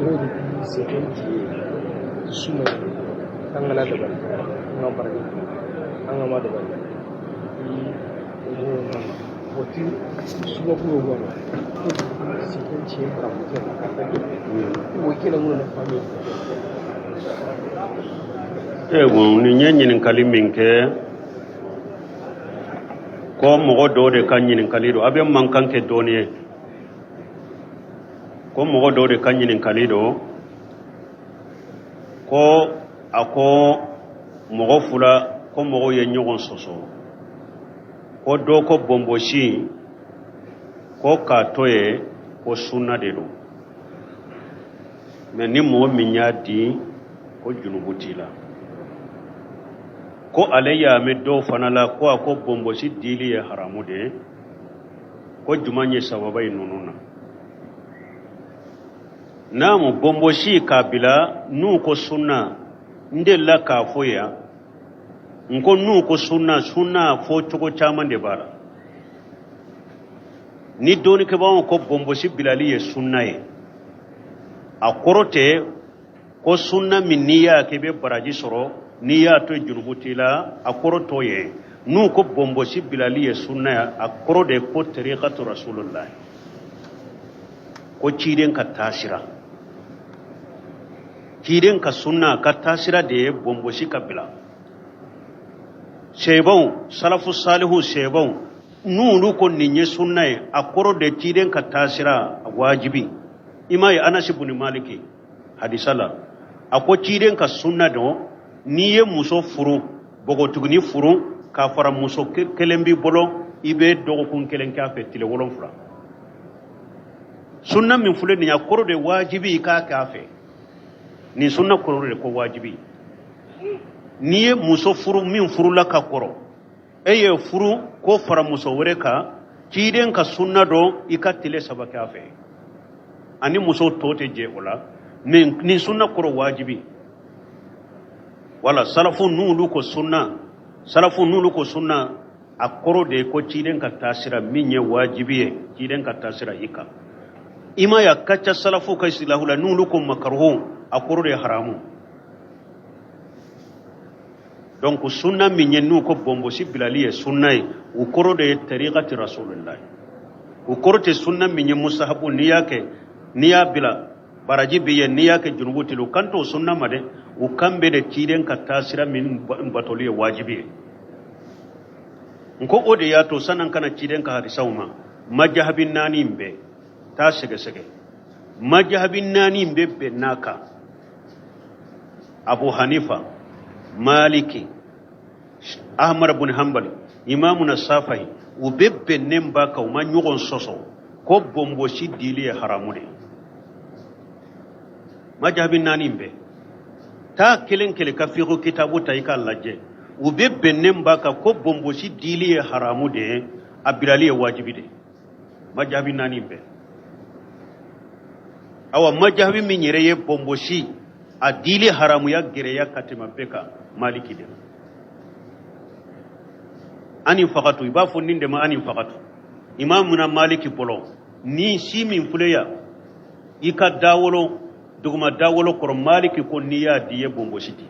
yau da sekanti su mai an gana daban an barni an gama daban wata su ba kuma gwana sekanti yin kamutan a kasar wakilan wani fami ni ɲinin kali min kɛ ko mɔgɔ dɔw de ka ɲininkali do a bɛ mankan kɛ dɔɔni ye ko mɔgɔ dɔw de ka ɲininkali do ko a ko mɔgɔ fula ko mɔgɔw ye ɲɔgɔn sɔsɔ ko dɔ ko bɔnbɔsi ko k'a to ye ko sunna de do mais ni mɔgɔ min y'a di ko junubu t'i la ko ale y'a mɛn dɔw fana la ko a ko bɔnbɔsi dili ye haramu de ko juma ye sababa ye ninnu na namu bɔnbɔsi k'a bila n'u ko sunna n delila k'a fɔ yan n ko n'u ko sunna fɔ cogo caman de b'a la ni dɔɔnikɛbagaw ko bɔnbɔsi bilali ye sunna ye a kɔrɔ tɛ ko sunna min n'i y'a kɛ i bɛ baraji sɔrɔ n'i y'a to junubu t'i la a kɔrɔ t'o ye n'u ko bɔnbɔsi bilali ye sunna ye a kɔrɔ de ko tariqatu rasulullah ko ciden ka taasira ciden ka sunna ka taasira de ye bɔnbɔsi ka bila sɛbaw salafu salihu sɛbaw n'olu ko nin ye sunna ye a kɔrɔ de ciden ka taasira wajibi i m'a ye Anasi bun Maliki hadisa la a ko ciden ka sunna dɔn n'i ye muso furu bɔgɔtuguni furu k'a fara muso kelen b'i bolo i bɛ dɔgɔkun kelen k'a fɛ tile 7 sunna min filɛ nin ye a kɔrɔ de wajibi i k'a k'a fɛ nin sunna kɔrɔ de ko wajibi n'i ye muso furu min furula ka kɔrɔ e ye furu ko fara muso wɛrɛ kan ciden ka sunna dɔn i ka tile 3 k'a fɛ ani muso tɔ tɛ jɛ o la nin sunna kɔrɔ wajibi wala salafu n'olu ko sunna a kɔrɔ de ko ciden ka taasira min ye wajibi ye ciden ka taasira i kan i ma ya ka ca salafu ka istilahu la n'olu ko makaruhu a kɔrɔ de haramu donc sunna min ye n'u ko bɔnbɔsi bilali ye sunna ye u kɔrɔ de ye tariqati rasulullah u kɔrɔ tɛ sunna min ye musahabu n'i y'a kɛ n'i y'a bila baraji bɛ ye n'i y'a kɛ junubu t'i la u kan t'o sunna ma dɛ u kan bɛ de ciden ka taasira min batoli ye wajibi ye nko o de y'a to sannan kana ciden ka hadisaw ma majahabi 4 in bɛɛ taa sɛgɛsɛgɛ majahabi 4 in bɛɛ bɛn n'a kan Abu Hanifa Maliki Ahmad bin Hanbali Imamuna Safai u bɛɛ bɛnnen b'a kan u ma ɲɔgɔn sɔsɔ ko bɔnbɔsi dili ye haramu de majahabi 4 in bɛɛ taa kelen ka fiqhu kitabu ta i k'a lajɛ u bɛ bɛnnen b'a kan ko bɔnbɔsi dili ye haramu de a bilali ye wajibi de majahabi 4 in bɛɛ awa majahabi min yɛrɛ ye bɔnbɔsi a dili haramuya gɛrɛya ka tɛmɛ bɛɛ kan Maliki de ani fagatu i b'a fɔ nin de ma ani fagatu Imamuna Maliki bolo ni si min filɛ yan i ka dawolo duguma dawolo kɔrɔ Maliki ko n'i y'a di ye bɔnbɔsi di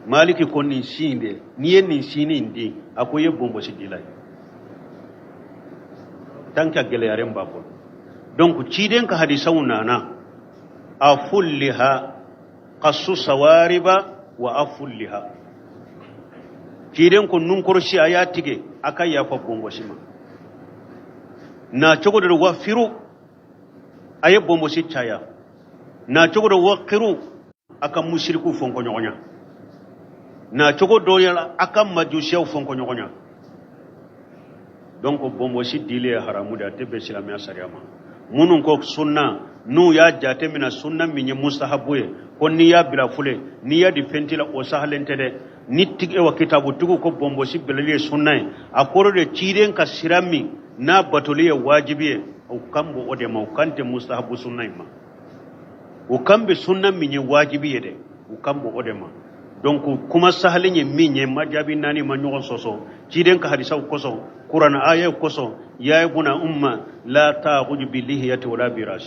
Maliki ko nin si in de n'i ye nin si nin di a ko i ye bɔnbɔsi di la ye tant que gɛlɛyaren b'a kɔnɔ donc ciden ka hadisaw nana a fulliha qassu sawariba wa afulliha ciden ko nun kɔrɔsi a y'a tigɛ a ka yafa bɔnbɔsi ma na cogo de wa firu a ye bɔnbɔsi caya na cogo dɔ wakiru a ka musiriku fɔnkɔ ɲɔgɔn ya na cogo dɔ yala a ka majusiyaw fɔnkɔ ɲɔgɔn ya donc bɔnbɔsi dili ye haramu de a tɛ bɛn silamɛya sariya ma minnu ko sunna n'u y'a jate mina sunna min ye mustahabu ye ko n'i y'a bila fule n'i y'a di fɛn t'i la o sahalen tɛ dɛ ni tigi wa kitabutigiw ko bɔnbɔsi bilali ye sunna ye a kɔrɔ de ciden ka sira min n'a batoli ye wajibi ye u kan bɔ o de ma u kan tɛ mustahabu sunna in ma u kan bɛ sunna min ye wajibi ye dɛ u kan bɔ o de ma donc kuma sahalen ye min ye majabi 4 ma ɲɔgɔn sɔsɔ ciden ka hadisaw kosɔn قرآن آية كسو يا ابن أمة لا تأخذ باللحية ولا براس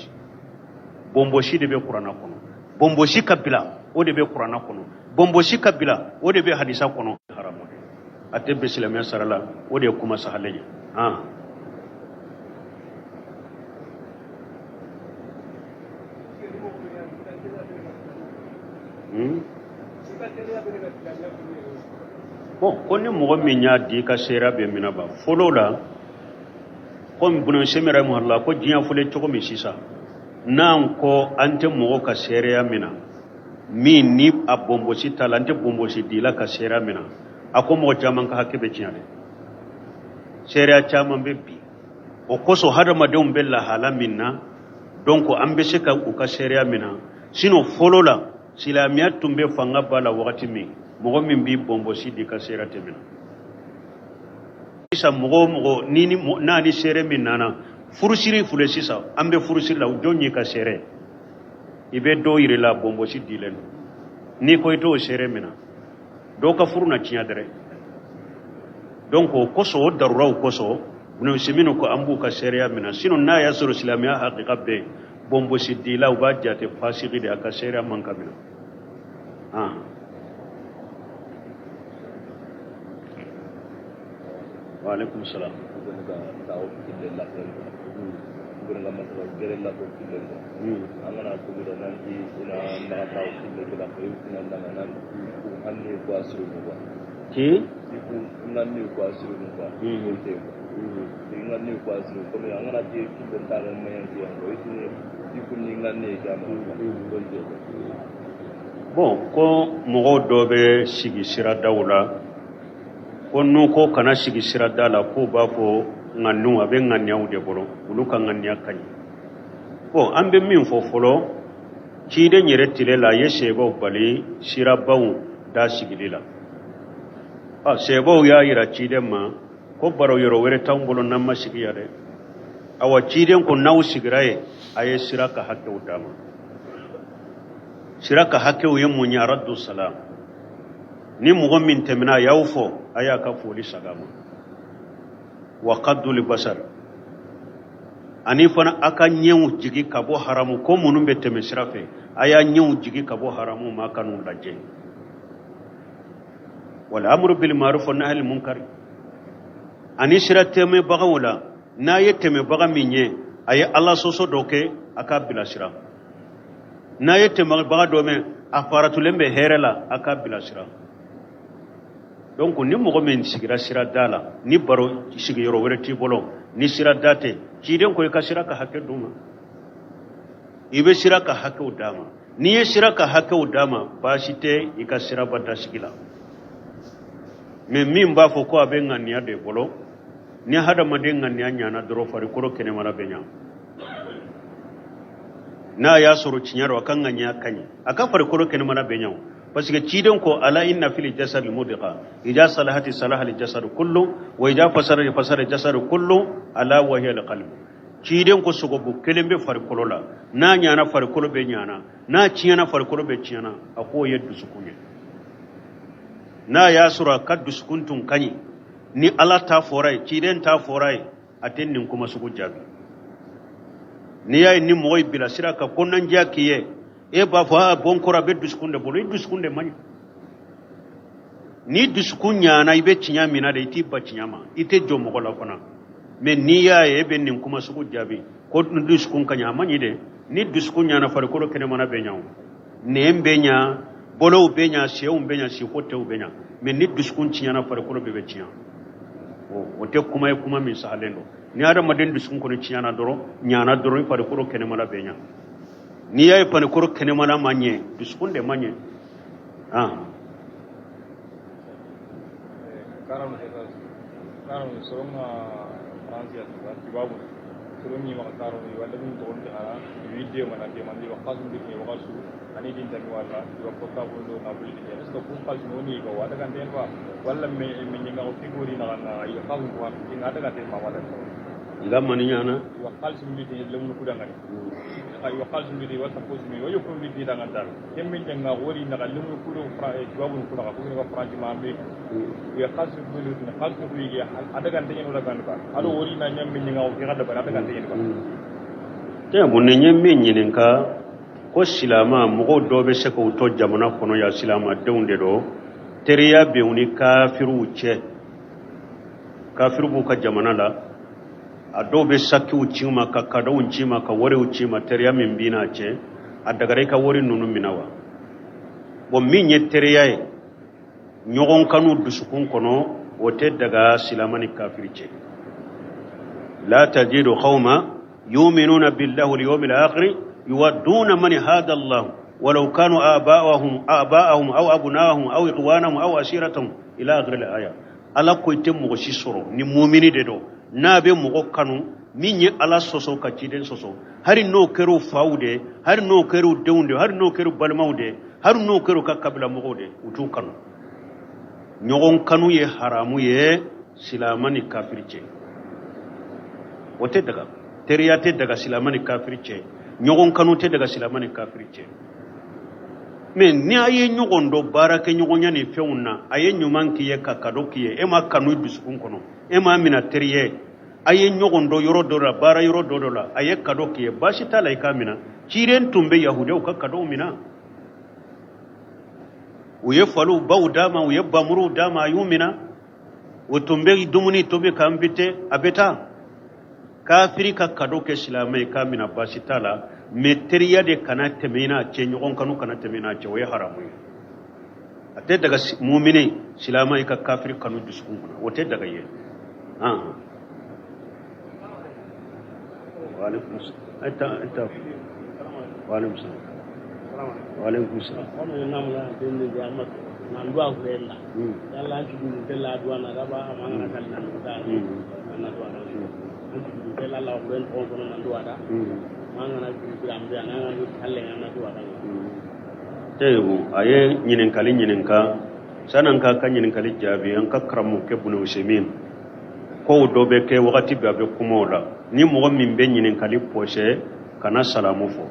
بومبوشي دي بقرآن كنو بومبوشي كبلا ودي بقرآن كنو بومبوشي كبلا ودي بحديثا كنو حرام أتبع سلام يا سرلا ودي كما سهلين bon konni mogo min y'a di ka sera be mina ba folo la comme bunu semera mu Allah ko jinya fule cogo mi sisa nan ko ante mogo ka sera mina min ni a bombo si talante bombo si dila ka sera mina ako mogo jaman ka hakke be cinyade sera chaman be bi o koso hada madum bella hala minna donc ambe se ka u ka sera mina sino folo la silamiyat tumbe fanga bala wakati mi mogo min bi bombo si di ka sera temina isa mogo nini nani sere min nana furusiri fule sisa ambe furusiri la ujonyi ka sere ibe do yire la bombo si di len ni ko ito sere mina do ka furuna cinya dere donc o koso o darura o koso bunu semino ko ambu ka sere ya mina sino na ya suru silamiya haqiqa be bombo si di la uba jate fasiki de aka sere man ka mina Waalaikum salam. Bon, ko mogo dobe sigi sira dawla konno ko kana sigi sira dala ko ba fo ngannu abe nganyaw de bolo ulu kan nganya kany bon ambe min fo folo ci de nyere tile la yese go bali sira bawu da sigilila sebo ya ira ci de ma ko baro yoro were tambolo namma sigi yade awa ci de ko naw sigiraye aye sira ka hakke udama sira ka hakke yemu nya raddu salam ni mogo min temina yaw fo aya ka foli sagama wa qaddu li basar ani fana aka nyew jigi kabo haramu ko munum be teme sirafe aya nyew jigi kabo haramu ma kanu lajje wal amru bil ma'ruf wa nahy anil munkar ani sirate me bagawla na yeteme baga minye ay Allah soso doke aka bila sira na yeteme baga do me aparatu lembe herela aka bila sira donc ni mogo men sigira sira dala ni baro sigi yoro were ti bolo ni sira date ci den ko ka sira ka hakke duma ibe sira ka hakke udama ni ye sira ka hakke udama basite ika sira bada sigila me min ba fo ko abe ngania de bolo ni hada maden ngania nyana doro fari koro kene mara benya na ya soro cinyaro kan ngania kanyi aka fari koro kene mara benya parce que ciden ko ala inna fil jasad al mudqa ija salahati salaha al jasad kullu wa ija fasara al jasad kullu ala wa hiya al qalb ciden ko sugo bu kelembe far kolola na nyana far kolo be nyana na ciyana far kolo be ciyana ako yeddu sukunye na yasura kaddu sukuntun kanyi ni ala ta forai ciden ta forai atennin kuma sugu jabi ni yayi ni moy bila sira ka konnan jakiye e ba fa bon kora be duskunde bolo duskunde mani ni duskunya na ibe cinya mina da iti ba cinya ma ite jomo ko la kona men ni ya e be nin kuma sugu jabi ko duskun kanya mani de ni duskunya na far ko kene mana be nyaw ne mbenya bolo benya sew benya si hote benya men ni duskun cinya na far ko be cinya o te kuma e kuma min sahalendo ni ada maden duskun ko cinya na doro nyana doro far ko kene mana benya ni yayi pane koro kene mana manye duskunde manye karam soronga fransia tibabu sorongi ma karo ni wala min to onde ara video mana ke mandi wa qasum bi ke wa su ani din tan wala wa ko ka bondo na buli ni est ce ko qal no ni ko wada kan den wa wala me ni nga o figuri na na ya qasum wa ni ngada kan den ma wala ngam mani nyana wa khalsu mbiti lemu kuda ngari ay wa khalsu mbiti wa tapos mi wa yoko mbiti da ngandal kemmin janga wori na lemu kudo fra e babu kuda ko ni ko franci ma ambe ya khalsu mbiti na khalsu mbiti adaga tanyen wala kan ba ado wori na nyam min ngaw fi hada ba adaga tanyen ba te bunne nyemme nyinen ka ko silama mogo dobe se ko to jamana kono ya silama deunde do teriya bewni kafiru ce kafiru bu ka jamana la adobe sakki ucima ka kada ucima ka wore ucima teriya min bina ce adagare ka wori nunu minawa bo minye teriya e nyogon kanu dusukun kono wote daga silamani kafiri ce la tajidu qawma yu'minuna billahi wal yawmil akhir yuwadduna man hada Allah ولو كانوا آباءهم أو أبناءهم أو إخوانهم أو أسيرتهم إلى آخر الآية ala ko ite mo si soro ni mu'mini de do na be mo kanu minye ala soso ka ciden soso hari no kero fawde hari no kero dewnde hari no kero balmawde hari no kero ka kabila mo de utu kanu nyogon kanu ye haramu ye silamani kafirce wote daga teriyate daga silamani kafirce nyogon kanu te daga silamani kafirce men ni aye nyogon do barake nyogonya ni feuna aye nyuman kiye kakado kiye e ma kanu bisukun kono e ma mina teriye aye nyogon do yoro do la bara yoro do la aye kado kiye bashi tala ikamina ciren tumbe yahude ka kado mina uye falu bawdama uye bamuru dama yumina utumbe dumuni tobe kambite abeta kafiri ka kado ke islamai kamina bashi tala meteriya de kana temena ce nyogon kanu kana temena ce way haramu ate daga mu'mini islamai ka kafiri kanu dusukun wote daga ye wa alaikum assalam wa alaikum assalam wa alaikum assalam ono namla dende jamat nan duwa ko ella yalla ci dum della duwa na raba amana kan nan da na duwa na ci della la ko en ko nan duwa da mangana biram be na ngan halle ngana duwa da tebu aye nyinin kali nyinin ka sanan ka kan nyinin kali jabi an ka karamu ke bunu usaimin ko do be ke wakati be be kumola ni mo min be nyinin kali poshe kana salamu fo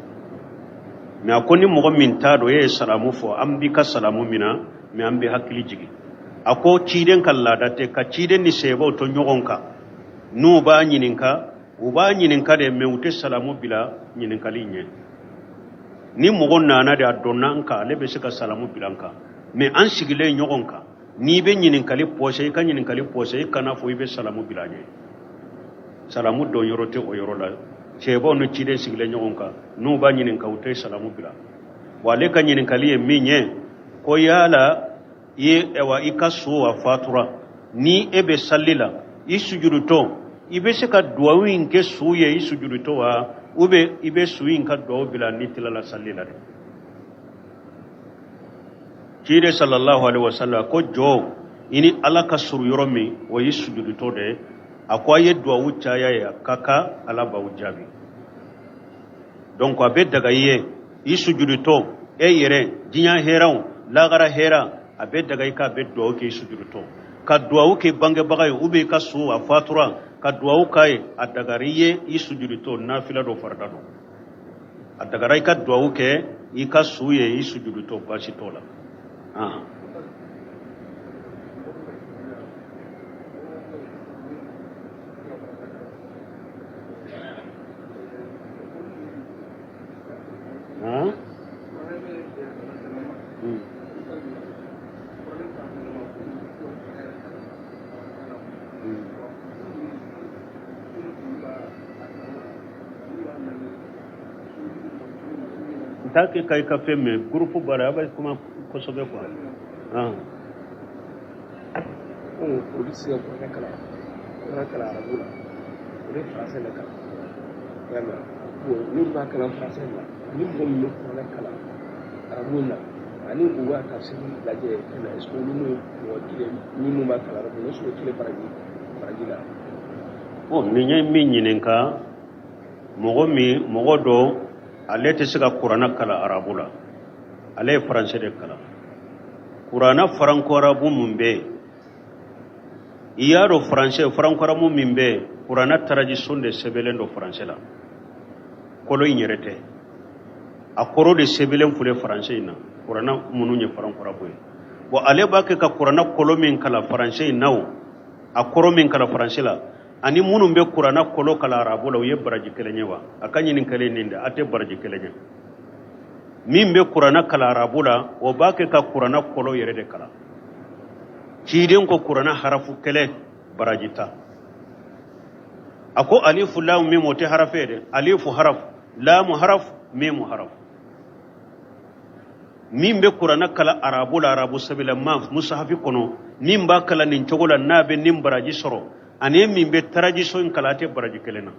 mi akoni mo min tado ye salamu fo ambi ka salamu mina mi ambi hakili jigi ako ciden kallada te ka ciden ni sebo to nyogonka nu ba nyinin ka uba nyinin ka de me ute salamu bila nyinin kali nye ni mo nana de adonna nka lebe sika salamu bilanka me an sigile nyogonka ni be nyinin kali poshe ka nyinin kali poshe kana fo ibe salamu bilanye salamu do yorote o yorola sebo no ciden sigile nyogonka nu ba nyinin ka ute salamu bila wale ka nyinin kali e minye ko yala ye ewa ikaso wa fatura ni ebe sallila isujudu to ibe se ka duwawin ke suye isujudu to wa ube ibe suyin ka duwaw bila ni tilala sallila de kire sallallahu alaihi wasallam ko jo ini ala ka suru yoromi wa isujudu to de akwa ye duwawu chaya ya kaka ala ba ujabi donc abe daga ye isujudu to e yere jinya heraw lagara hera abe daga ka be duwawu ke isujudu to ka duwawu ke bange bagay ube ka su wa fatura ka duwawu kai adagariye isujudu to nafila do fardado adagarai ka duwawu ke ika suye isujudu to bashi tola take kai ka femme groupe bara ba kuma ko sobe ko police ya ko kala arabula ore français la kala yalla bo ni ba kala français la ni bo ni ko kala arabula ani uwa tafsir la je kana est-ce que ni mo dile ni mo ba kala arabula so tile paraji la o ni nyai minyin ka mogo do ale te sika qur'ana kala arabula ale français de kala qur'ana franco arabu mumbe iyaro français frankaramu mimbe qur'ana tradition de sebelen do français la kolo inyerete akoro de sebelen fule français na qur'ana mununye frankarabu bo ale ba ke ka qur'ana kolo min kala français nawo akoro min kala français la ani munun be qur'ana kolo kala arabu la ye baraji kelenye wa akanyi nin kale ninde ate baraji kelenye min be qur'ana kala arabu la o ba ke ka qur'ana kolo yere de kala kiden ko qur'ana harafu kele barajita ako alifu lam mim wote harafe de alifu haraf lam haraf mim haraf min be qur'ana kala arabu la arabu sabila ma musahafi kono nim ba kala nin togola nabe nim baraji soro ane min be taraji so in kala te baraji kelena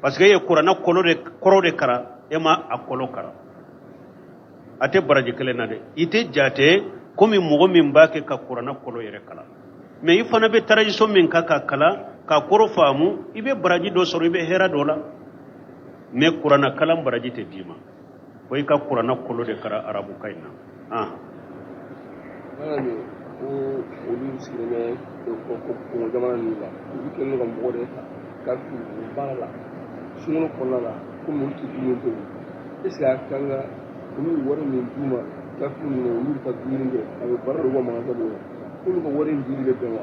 parce que ye qur'ana koro de kara ema akolo kara ate baraji kelena de ite jate komi mogo min ba ke ka qur'ana kolo yere kala mais ifana be taraji so min ka kala ka koro famu ibe baraji do soro ibe hera dola mais qur'ana kala baraji te dima boy ka qur'ana kolo de kara arabu kayna Malami o olu sigireme ko jamana ni la ibi kenu ga mogo de ka ku bala la suno konna la ko mo ti dum to est-ce que kanga olu wara min duma ka ku no olu ta duminge abe barro go ma ga do olu ko wara ndi de bewa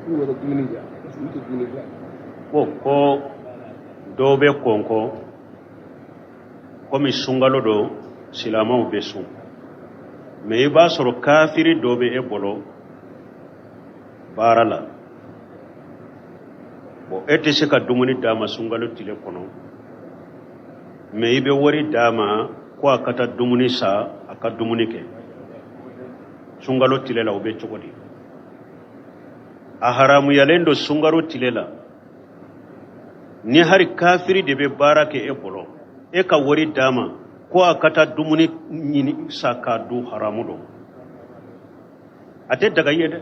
ku wara duminge su ti duminge ko dobe konko komi sungalo do silamaw be sun mais ba soro kafiri dobe e bolo barala bo ete se ka dumuni dama sungalo tile kono mais be wori dama ko akata dumuni sa aka dumuni ke sungalo tile la obe chokodi a haramu yalendo sungaro tile la ni hari kafiri de be barake e bolo e ka wori dama ko akata dumuni nyini saka du haramu do ate daga yede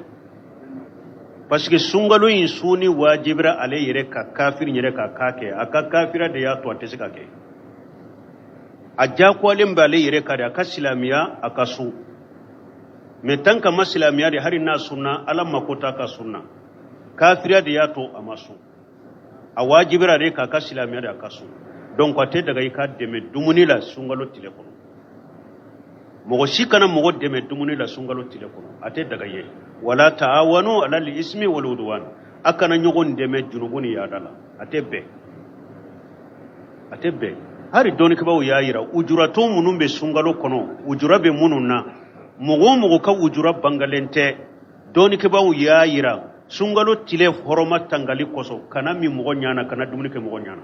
parce que sungalo yin suni wajibra ale yere ka kafir yere ka kake aka kafira de ya to ate sika ke aja ko lim bale yere ka da ka islamiya aka su me tanka maslamiya de hari na sunna alam makota ka sunna kafira de ya to amasu a wajibra de ka islamiya de aka su donc ate daga ka deme dumuni la sungalo tile kono mogo sikana mogo deme dumuni la sungalo tile kono ate daga ye wala taawanu ala al-ismi wal udwan akana nyogon deme junubuni ya dala ate be hari doni ke bawo yayira ujura to munumbe sungalo kono ujura be mununna mogo ka ujura bangalente doni ke bawo yayira sungalo tile horoma tangali koso kana mi mogo nyana kana dumuni ke mogo nyana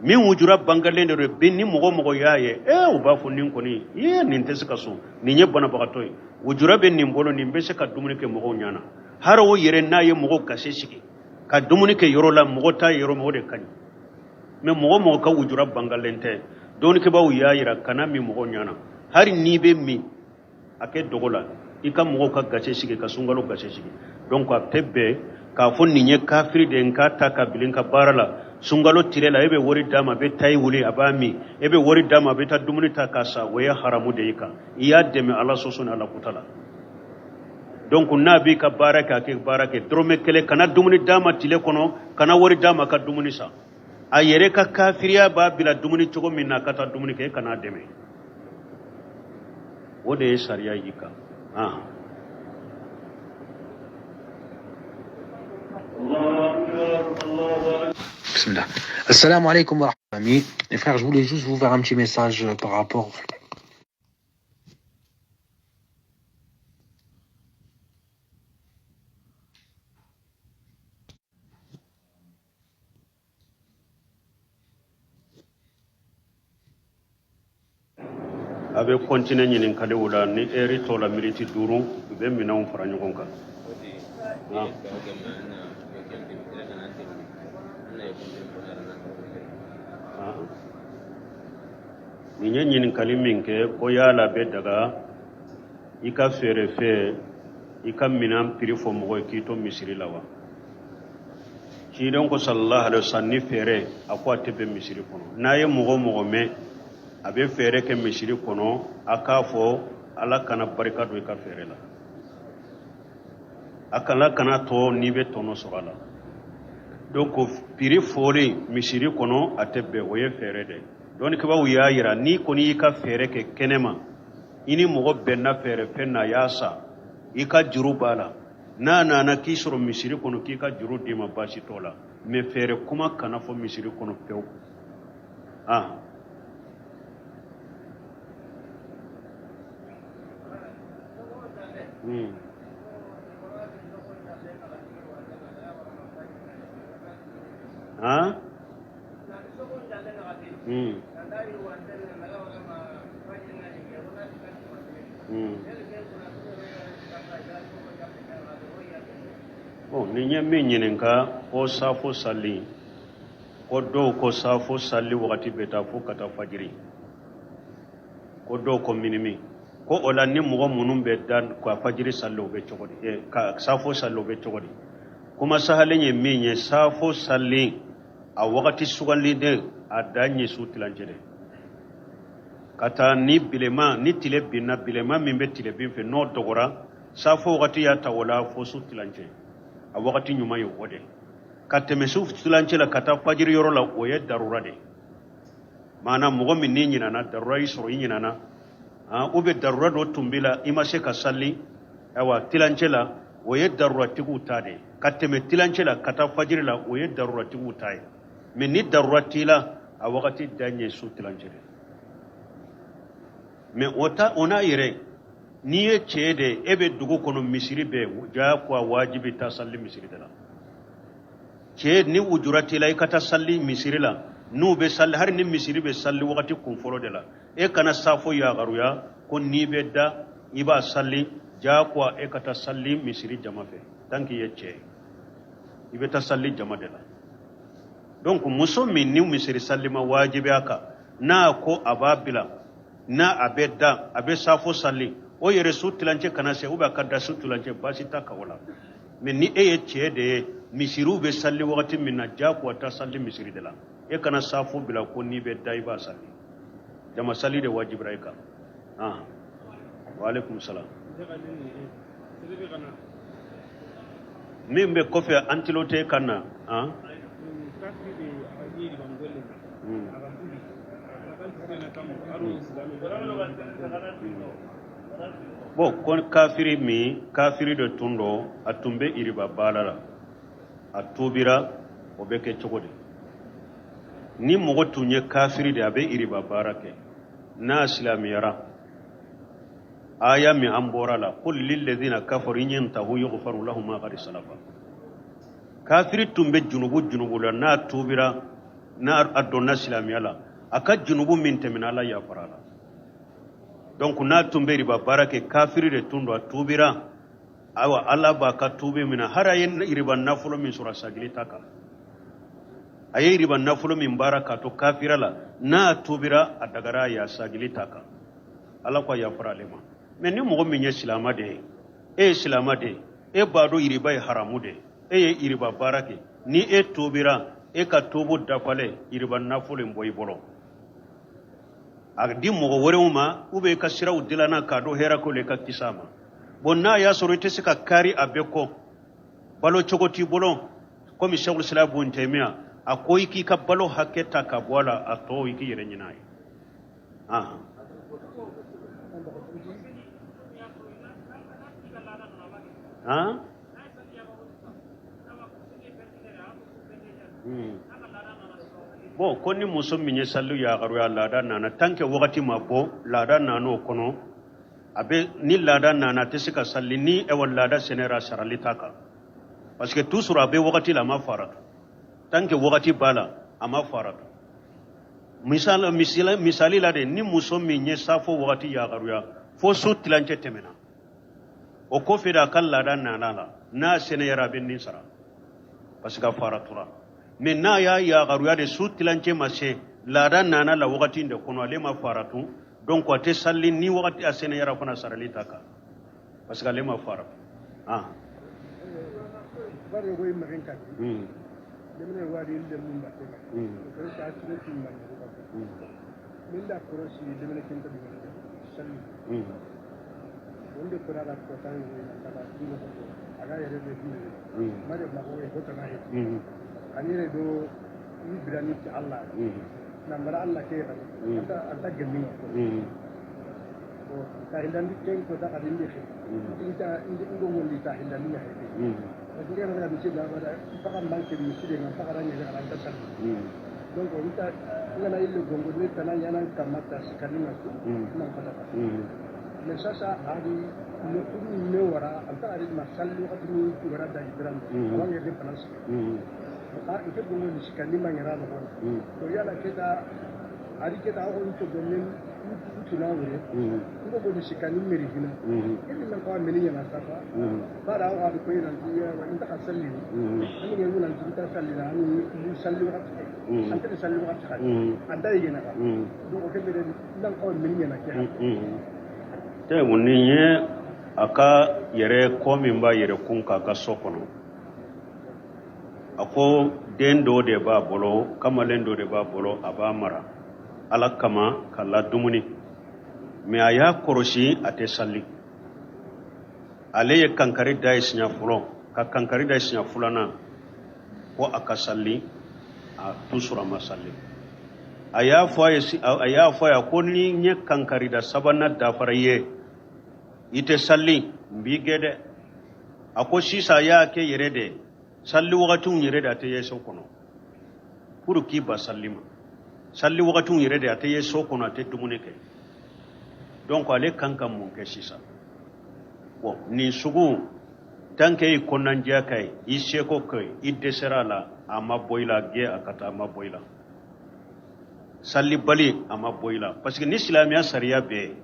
min wujura bangalende re binni mogo yaye o ba fo nin koni nin tesika so nin ye bana bagatoy wujura ben nin bolo nin be se ka dumuni ke mogo nyana haro wo yere na ye mogo gase sigi ka dumuni ke yoro la mogo ta yoro mogo de kany me mogo ka wujura bangalente doni ke bawu yayira kana mi mogo nyana hari ni be mi ake dogola ika mogo ka gase sigi ka sungalo gase sigi donc a tebbe ka fo nin ye kafiri de nka ta ka bilin ka barala sungalo tirela ebe wori dama be tay wuli abami ebe wori dama be ta dumuni ta kasa waya haramu de yika iya deme Allah sosun ala kutala donc nabi ka baraka ke barake drome kele kana dumuni dama tile kono kana wori dama ka dumuni sa ayere ka kafiriya ba bila dumuni chogo minna kata dumuni ke kana deme wode sharia yika Bismillah. Assalamu alaikum wa rahmatullahi. Les frères, je voulais juste vous faire un petit message par rapport. Avec continuer ñinin kale wala ni eri to la militi duru be minaw fara ñogon kan ni ñinin kale min ke ko yala be daga ika fere fe ika minam piri fo mo ki to misiri lawa ci don ko sallallahu alaihi wasallam ni fere akwa tebe misiri kono naye mo me abe fere ke misiri kono aka fo ala kana barika do ka fere la akala kana to ni be tono sorala donc piri fori misiri kono atebe oye fere de donc ke ba wuya yira ni koni ka fere ke kenema ini mogo benna fere fenna yasa ika juru bala na kisoro misiri kono ki ka juru di ma basi tola me fere kuma kana fo misiri kono pew ni ɲɛ min ɲininka ko safo sali ko dɔw ko safo sali wagati bɛ taa fo ka taa fajiri ko dɔw ko minimi ko o la ni mɔgɔ minnu bɛ da ka fajiri sali o bɛ cogo di ka safo sali o bɛ cogo di kuma sahalen ye min ye safo sali a wagati sugandiden a da ɲɛ su tilancɛ de ka taa ni bilema ni tile binna bilema min bɛ tile bin fɛ n'o dɔgɔra safo wagati y'a ta o la fo su tilancɛ a wagati ɲuman ye o de ka tɛmɛ su tilancɛ la ka taa fajiri yɔrɔ la o ye darura de maanaam mɔgɔ min n'i ɲinana darura y'i sɔrɔ i ɲinana ou bien darura dɔ tun b'i la i ma se ka sali ayiwa tilancɛ la o ye daruratigiw ta de ka tɛmɛ tilancɛ la ka taa fajiri la o ye daruratigiw ta ye mais ni darura t'i la a wagati da ɲɛ su tilancɛ de mais o n'a yɛrɛ n'i ye cɛ de e bɛ dugu kɔnɔ misiri bɛɛ diyagoya wajibi taa sali misiri de la cɛ ni ujura t'i la i ka taa sali misiri la n'u bɛ sali hali ni misiri bɛ sali wagati kun fɔlɔ de la e kana safo yagaruya ko n'i bɛ da i b'a sali diyagoya e ka taa sali misiri jama fɛ tant que i ye cɛ i bɛ taa sali jama de la donc muso min ni misiri sali ma wajibiya kan n'a ko a b'a bila n'a a bɛ da a bɛ safo sali o yɛrɛ su tilancɛ kana se ou bien a ka da su tilancɛ baasi t'a kan o la mais ni e ye cɛ de ye misiriw bɛ sali wagati min na diyagoya taa sali misiri de la e kana safo bila ko n'i bɛ da i b'a sali jama sali de wajibira i kan wa alaikum salam min bɛ kɔfɛ antilote kan na bon kon kafiri min kafiri de tun do a tun bɛ iriba baara la a tubira o bɛ kɛ cogo di ni mɔgɔ tun ye kafiri de a bɛ iriba baara kɛ n'a silamɛyara aya min an bɔra la qul lilladhina kafaru in yantahu yughfaru lahum ma qad salafa kafiri tun bɛ junubu la n'a tubira n'a a donna silamɛya la a ka junubu min tɛmɛna Ala yafara la donc n'a tun bɛ riba baara kɛ kafiri de tun do a tubira ayiwa Ala b'a ka tubi minɛ hari a ye riba nafolo min sɔrɔ a sagili ta kan a ye riba nafolo min baara k'a to kafira la n'a tubira a dagara a ye a sagili ta kan Ala ko a yafara ale ma mais ni mɔgɔ min ye silama de ye e ye silama de ye e b'a dɔn riba ye haramu de e ye riba baara kɛ ni e tubira e ka tubu dafalen riba nafolo in bɔ i bolo a di mɔgɔ wɛrɛw ma ou bien i ka siraw dilana k'a dɔn hɛrɛ ko le ka kisa ma bon n'a y'a sɔrɔ i tɛ se ka kari a bɛɛ kɔ balo cogo t'i bolo komi Cheikhul Islam Ibn Taymiyyah a ko i k'i ka balo hakɛ ta ka bɔ a la a tɔ i k'i yɛrɛ ɲin'a ye bon ko ni muso min ye sali yagaruya laada nana tant que wagati ma bɔ laada nana o kɔnɔ a bɛ ni laada nana a tɛ se ka sali ni laada sɛnɛra sarali t'a kan parce que toujours a bɛ wagati la a ma fara tant que wagati b'a la a ma fara misali la de ni muso min ye safo wagati yagaruya fo su tilancɛ tɛmɛna o kɔfɛ de a ka laada nana la n'a sɛnɛyara a bɛ nin sara parce que a fara tora mais n'a y'a yagaruya de su tilancɛ ma se laada nana la wagati de kɔnɔ ale ma fara tun donc a tɛ sali ni wagati a sɛnɛyara fana sarali ta kan parce que ale ma fara aga yere be fi mare ma ko ko ta nahi ani re do ni birani ti Allah na mara Allah ke ta anta gemi ko ta hilandi ken ko da kadin ni ita indi ngol ta hilandi ni ko ngena na bisi da bara fakan banke ni sidi na fakara ni da anta sal donc ita ngana illo gongo ni tanan yana kamata sikani na ko na fata mais sasa hadi ne wara anta ari masallu katini wara da ibran awang yede panas ka ite gongo ni sikani mangera no to yala kita ari kita ko to gomen tunawure ko go ni sikani meri hina ibi na ko meni yana sasa bara wa ko ina ya wa inta kasalli ni ngi wala kita salli na ni sallu katini anta sallu katini anda yena ka do ko kebe nan ko meni yana ke te munniye aka yere komin ba yere kun ka sokono ako den do de ba bolo kamalen do de ba bolo aba mara ala kama kala dumuni me aya koroshi ate salli ale ye kankari da isnya fulo ka kankari da isnya fulana ko aka salli a tusura masalli aya foya ko ni nye kankari da sabana da faraye ite salli mbigede ako sisa ya ke yerede salli wakatun yerede ate yeso kono puru ki ba sallima salli wakatun yerede ate yeso kono ate dumune ke donc ale kankan mun ke sisa bon ni sugu tanke i konanja kai i seko kai i deserala ama boila ge akata ama boila salli bali ama boila parce que ni islamiya sariya be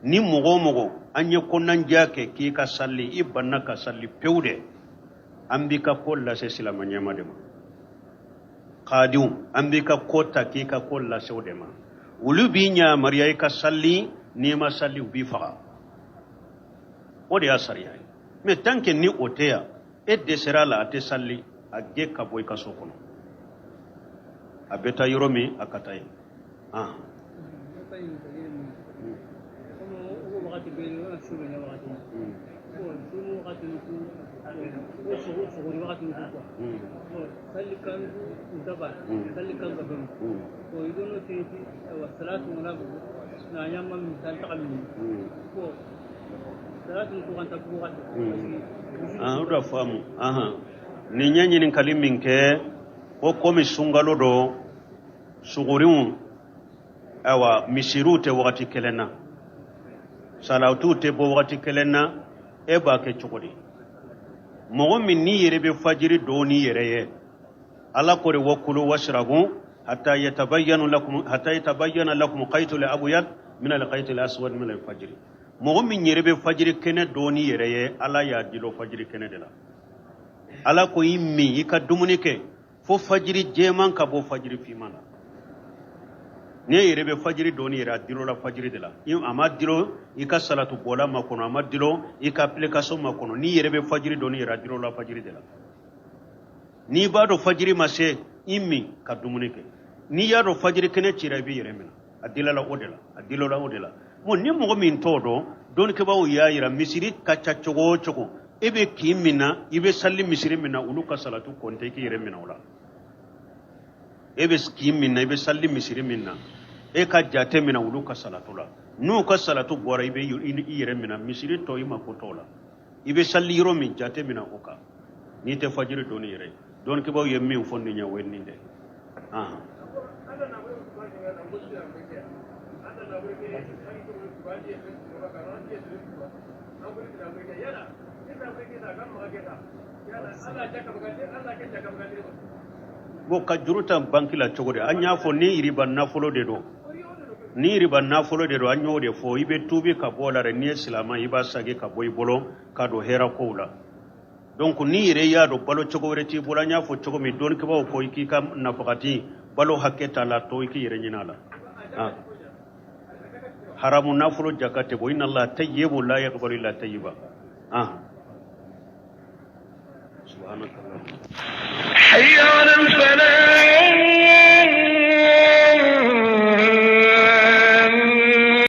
ni mogo anye konanja ke ki ka salli i banna ka salli pewde ambika kolla se silamanya madema qadiu ambika kota ki ka kolla se odema ulubinya mariya ka salli ni ma salli bi faga odi asariya me tanke ni oteya e deserala ate salli agge ka boy ka sokono abeta yoromi akatai udah fahamu ni nyanyi ni kalimin ke ko komi sungalo do suguriun awa misiru te wakati kelena salatu te bo wakati kelena e ba ke chukudi mo min ni yere be fajiri do ni yere ye ala ko re wakulu washrabu hatta yatabayyana lakum qaytul abyad min al qaytil aswad min al fajr mo min yere be fajiri kene do ni yere ye ala ya dilo fajiri kene de la ala ko yimmi ika dumuni ke fo fajiri jeman ka bo fajiri fimana ne yere be fajiri do ni yere dilo la fajiri de la ama dilo ika salatu bola makono ama dilo ika application makono ni yere be fajiri do ni yere dilo la fajiri de la ni ba do fajiri mase immi ka dumuni ke ni ya do fajiri kene cira bi yere mina adila la odela mo ni mo min todo don ke bawo ya yira misiri ka chogo ebe kimina ibe salli misiri mina uluka salatu konte ki yere mina wala ebe kimina ibe salli misiri mina e ka jate mina uluka salatu la nu ka salatu bora ibe yere mina misiri to ima kotola ibe salli yiro min jate mina oka ni te fajiri doni yere don ke bawo yemmi fonni nya wenni de bo ka juruta banki la chogode anya fo ni riba nafolo de do anyo de fo ibe tubi ka bola re ni islama iba sage ka boy bolo ka do hera ko la donc ni re ya do balo chogore ti bola nya fo chogo mi don ke ba ko iki kam nafaqati balo haketa la to iki yere nyinala haramu nafolo jakate bo inna allah tayyibu la yaqbalu illa tayyiba subhanakallah hayya 'ala al-falah